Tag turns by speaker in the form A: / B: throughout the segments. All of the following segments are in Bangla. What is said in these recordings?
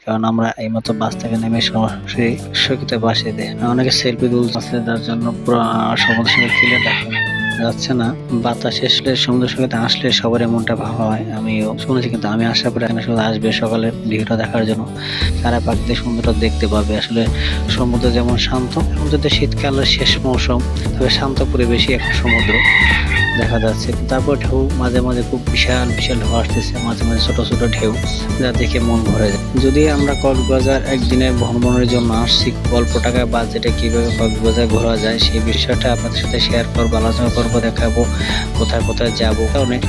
A: কারণ আমরা এইমাত্র বাস থেকে নেমে সরাসরি সৈকতের পাশে দিয়ে অনেকে সেলফি তুলছে, যার জন্য পুরো সমুদ্র সৈকত ক্লিয়ার দেখা যাচ্ছে না। বাতাস আসলে সমুদ্র সৈকতে আসলে সবারই মনটা ভালো হয়, আমিও শুনেছি, কিন্তু আমি আশা করি এখানে শুধু আসবে সকালের ভিউটা দেখার জন্য, সারা প্রাকৃতিক সৌন্দর্য দেখতে পাবে। আসলে সমুদ্র যেমন শান্ত, এখন যদি শীতকালের শেষ মৌসুম, তবে শান্ত পরিবেশই একটা সমুদ্র দেখা যাচ্ছে। তারপর ঢেউ মাঝে মাঝে খুব বিশাল বিশাল ঢেউ আসতেছে, মাঝে মাঝে ছোট ছোট ঢেউ, যা দেখে মন ভরে যায়। যদি আমরা কক্সবাজার একদিনের ভ্রমণের জন্য আসছি, অল্প টাকায় বাজেটে কিভাবে কক্সবাজার ঘোরা যায় সেই বিষয়টা আপনাদের সাথে শেয়ার করবো, আলোচনা করবো, দেখাবো কোথায় কোথায় যাবো।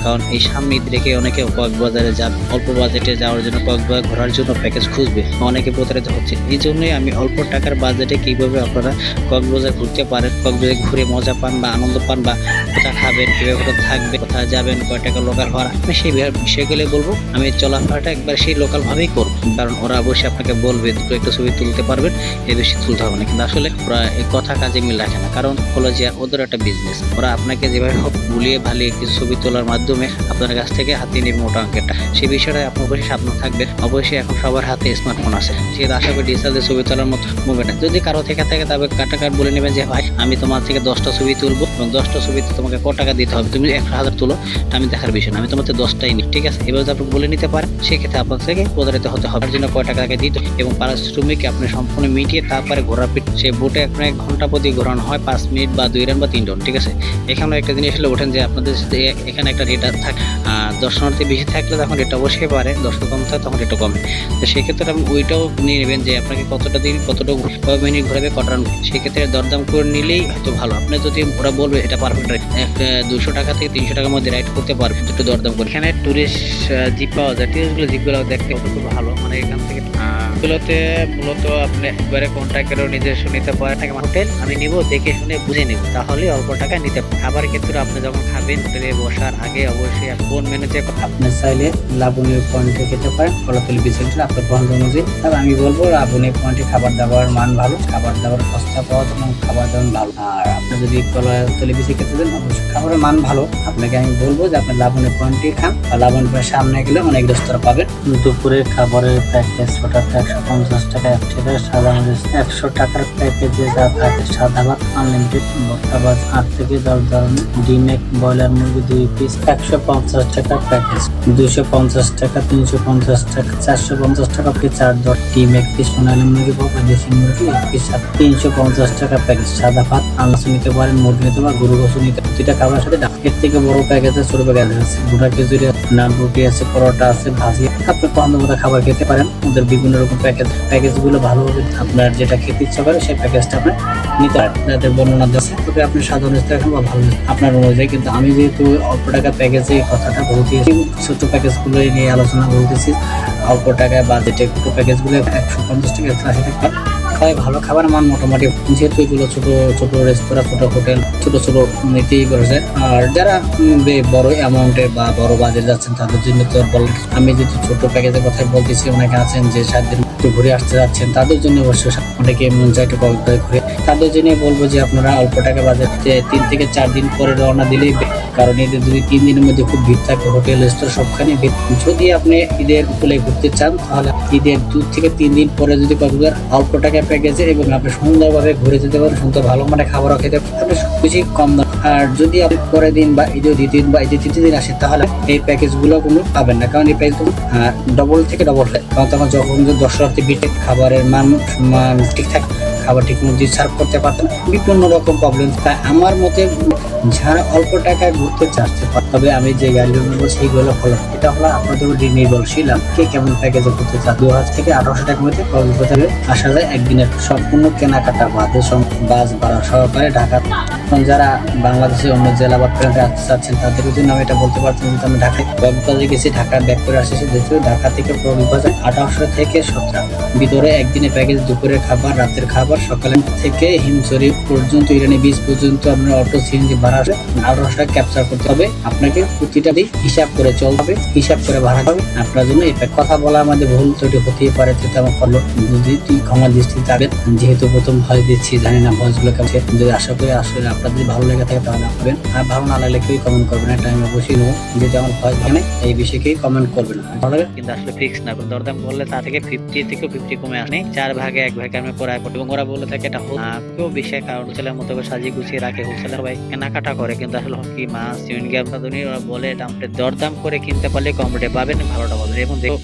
A: কারণ এই সামনে ঈদ রেখে অনেকে কক্সবাজারে যাবে, অল্প বাজেটে যাওয়ার জন্য, কক্সবাজার ঘোরার জন্য প্যাকেজ খুঁজবে, অনেকে প্রতারিত হচ্ছে। এই জন্যই আমি অল্প টাকার বাজেটে কিভাবে আপনারা কক্সবাজার ঘুরতে পারেন, কক্সবাজার ঘুরে মজা পান বা আনন্দ পান, বা কোথায় খাবেন, কিভাবে কোথায় থাকবে, কোথায় যাবেন, কয় টাকা লোকাল ভাড়া, আমি সেই বিষয়গুলো বলবো। আমি চলাফেরাটা একবার সেই লোকাল ভাবেই করবো, কারণ ওরা অবশ্যই আপনাকে বলবে দুটো একটা ছবি তুলতে পারবেন, এর বেশি তুলতে হবে না। কিন্তু আসলে ওরা এই কথা কাজে মিল রাখে না, কারণ হলো যে ওদের একটা বিজনেস। ওরা আপনাকে যেভাবে হোক ভুলিয়ে ভালিয়ে কিছু ছবি তোলার মাধ্যমে আপনার কাছ থেকে হাতিয়ে নেবে মোটা অঙ্কেরটা। সেই বিষয়টা আপনার অবশ্যই সাবধান থাকবেন। অবশ্যই এখন সবার হাতে স্মার্টফোন আছে, সেটা আশা করি ডিজিটাল ছবি তোলার মতো মুভমেন্ট। যদি কারো থেকে থাকে তবে কাটাকাট বলে নেবেন যে ভাই আমি তোমার থেকে 10টা ছবি তুলবো, এবং 10টা ছবিতে তোমাকে কত টাকা দিতে হবে, তুমি 1,000 তুলো, আমি দেখার বিষয় না, আমি তোমার 10টাই নিই, ঠিক আছে? এবার আপনি বলে নিতে পারেন, সেক্ষেত্রে আপনার থেকে প্রতারিত হতে হবে। তার জন্য কয় টাকা দিতে এবং পারিশ্রমিক আপনি সম্পূর্ণ মিটিয়ে তারপরে ঘোরা পিট সেই বোটে আপনার 1 ঘন্টা প্রতি ঘোরানো হয় 5 মিনিট বা 2 রান বা 3 রান, ঠিক আছে? এখানে একটা জিনিস হলে ওঠেন যে আপনাদের সাথে এখানে একটা রেট থাকে, দর্শনার্থী বেশি থাকলে তখন রেটটা অবশ্যই পারে, দর্শক কম থাকে তখন রেটটা কমে। তো সেক্ষেত্রে আপনি ওইটাও নিয়ে নেবেন যে আপনাকে কতটা দিন কতটা মিনিট ঘোরাবে, কটা রান, সেক্ষেত্রে দরদাম করে নিলেই হয়তো ভালো। আপনি যদি ওরা বলবে এটা পারফেক্ট রাইড, 200 টাকা থেকে 300 টাকার মধ্যে রাইড করতে পারবেন, একটু দরদাম করে। এখানে টুরিস্ট জিপ পাওয়া যায়, জিপগুলো দেখতে খুব ভালো, মানে এখান থেকে গুলোতে মূলত আপনি একবারে কন্ট্রাক্টেরও নিজস্ব নিতে পারেন। হোটেল আমি নিব, দেখে শুনে বুঝে নিব, তাহলে অল্প টাকা নিতে পারেন। খাবার ক্ষেত্রে আপনি যখন খাবেন, হোটেলে বসার আগে অবশ্যই কোন মেনুতে আপনি চাইলে লাবণী পয়েন্টে খেতে পারেন, কলাতলি বিচ সেন্টার আপনার পছন্দ অনুযায়ী। তবে আমি বলবো লাবণী পয়েন্টে খাবার দাবার মান ভালো, খাবার দাবার সস্তা পাওয়া যায় এবং খাবার দাবার ভালো। আর আপনি যদি কলাতলি বিচে খেতে দেন, অবশ্যই খাবারের মান ভালো। আপনাকে আমি বলবো যে আপনি লাবণী পয়েন্টে খান, আর লাবণী পয়েন্টের সামনে গেলে অনেক রেস্তোরাঁ পাবেন। দুপুরে খাবারের প্যাকেজ ওটা 150 টাকা, সাধারণ 100 টাকার প্যাকেজে যা থাকে সাদা ভাত আনলিমিটেড, ভর্তা ভাত 8 থেকে 10 ধরনের, ডিম এক, ব্রয়লার মুরগি 2 পিস 150 টাকা প্যাকেজ, 250 টাকা, 350 টাকা, 450 টাকা পিস 4 ধর, ডিম 1 পিস, সোনালী মুরগি বা দেশি মুরগি 1 পিস 350 টাকা প্যাকেজ, সাদা ভাত আনাজ নিতে পারেন, মুরগি নিতে পারেন, গরু গোশত নিতে। প্রতিটা খাবারের সাথে এর থেকে বড় প্যাকেজ আছে, ছোট প্যাকেজ আছে, গোটা খিচুড়ি, নান রুটি আছে, পরোটা আছে, ভাজি, আপনি পছন্দ মতো খাবার খেতে পারেন। ওদের বিভিন্ন রকম প্যাকেজগুলো ভালোভাবে আপনার যেটা খেতে ইচ্ছা করে সেই প্যাকেজটা আপনি নিতে পারেন, যাদের বর্ণনা দিচ্ছে। তবে আপনি সাধারণ রাখেন বা ভালো আপনার অনুযায়ী। কিন্তু আমি যেহেতু অল্প টাকা প্যাকেজে কথাটা বলতেছি, ছোট প্যাকেজগুলো নিয়ে আলোচনা বলতেছি। অল্প টাকায় বাজেটে ছোট প্যাকেজগুলো 150 টাকা, 180 টাকা খাওয়াই ভালো, খাবার মান মোটামুটি, যেহেতু এগুলো ছোট ছোট রেস্তোরাঁ, ছোট হোটেল, ছোট ছোট নীতি করেছে। আর যারা বড় অ্যামাউন্টে বা বড় বাজেট যাচ্ছেন তাদের জন্য তো বলেন, আমি যেহেতু ছোট প্যাকেজের কথাই বলতেছি, অনেকে আছেন যে 7 দিন ঘুরে আসতে যাচ্ছেন, তাদের জন্য অবশ্যই অনেকে মন চাই একটু কক্সবাজার ঘুরে, তাদের জন্য বলবো যে আপনারা অল্প টাকা বাজেটে 3 থেকে 4 দিন পরে রওনা দিলেই, কারণ ঈদের 2-3 দিনের মধ্যে খুব ভিড় থাকে, হোটেল রেস্তোরাঁ সবখানে ভিড়। যদি আপনি ঈদের উপলে ঘুরতে চান, তাহলে ঈদের 2 থেকে 3 দিন পরে যদি কক্সবাজার অল্প টাকা প্যাকেজে এবং আপনি সুন্দরভাবে ঘুরে যেতে পারেন, সুন্দর ভালো মানে খাবারও খেতে পারেন, সবকিছু কম দাম। আর যদি আপনি পরের দিন বা ঈদের 2 দিন বা ঈদের 3 দিন আসেন, তাহলে এই প্যাকেজগুলো কোনো পাবেন না, কারণ এই প্যাকেজগুলো ডবল থেকে ডবল হয়। কারণ তখন যখন দর্শনার্থী বিটে খাবারের মান ঠিকঠাক, খাবার ঠিক মতো সার্ভ করতে পারতেন, বিভিন্ন রকম প্রবলেম। তাই আমার মতে যারা অল্প টাকায় ঘুরতে চাচ্ছে, তবে আমি যে গাইডলাইন বলবো সেইগুলো ফলো, এটা হলো আপনাদের উপর নির্ভরশীল কে কেমন প্যাকেজে ঘুরতে চান। 2000 থেকে 1800 টাকার মধ্যে কক্সবাজারে আসা যায় একদিনের, সম্পূর্ণ কেনাকাটা বাদে বাস ভাড়া সহকারে ঢাকা। যারা বাংলাদেশের অন্য জেলা বা প্রান্তে আসতে চাচ্ছেন, তাদের জন্য আমি এটা বলতে পারছি যে আমি ঢাকায় কক্সবাজারে গেছি, ঢাকা ব্যাক করে আসছি, যেহেতু ঢাকা থেকে কক্সবাজার 1800 থেকে 17 ভিতরে একদিনের প্যাকেজ, দুপুরের খাবার, রাতের খাবার,
B: সকালে থেকে হিমছড়ি পর্যন্ত ইরানি বীজ পর্যন্ত আপনার অটো সিএনজি ভাড়া 1800 টাকা ক্যাপচার করতে হবে। আপনাকে প্রতিটা দিক হিসাব করে চলতে হবে, হিসাব করে ভাড়া হবে। আপনার জন্য এটা কথা বলা আমাদের ভুল ত্রুটি হতেই পারে, সেটা আমার ক্ষমা দৃষ্টিতে থাকবেন। যেহেতু প্রথম ভয়েস দিচ্ছি, জানি না ভয়েসগুলো কেমন, যদি আশা করি আসলে আপনাদের ভালো লেগে থাকে তাহলে আপনাদের, আর ভালো না লাগলে কেউ কমেন্ট করবেন, এটা আমি অবশ্যই নেবো। যদি আমার ভয়েস ভালো এই বিষয়ে কেউ কমেন্ট করবেন না, ভালো লাগে
A: কিন্তু আসলে ফিক্স না, দরদাম করলে তা থেকে 50 থেকে 50 কমে আসে 4 ভাগে 1 ভাগে আমি ক্রয় করি, এবং ওরা বলে থাকে এটা কেউ বিষয় কারণ হোলসেলের মতো করে সাজিয়ে গুছিয়ে রাখে, হোলসেলার ভাই কেনাকাটা করে, কিন্তু আসলে কি মাছ চুইন গ্যাম ওরা বলে এটা দরদাম করে কিনতে পারলে কম রেটে পাবেন, ভালোটা পাবেন। এবং দেখো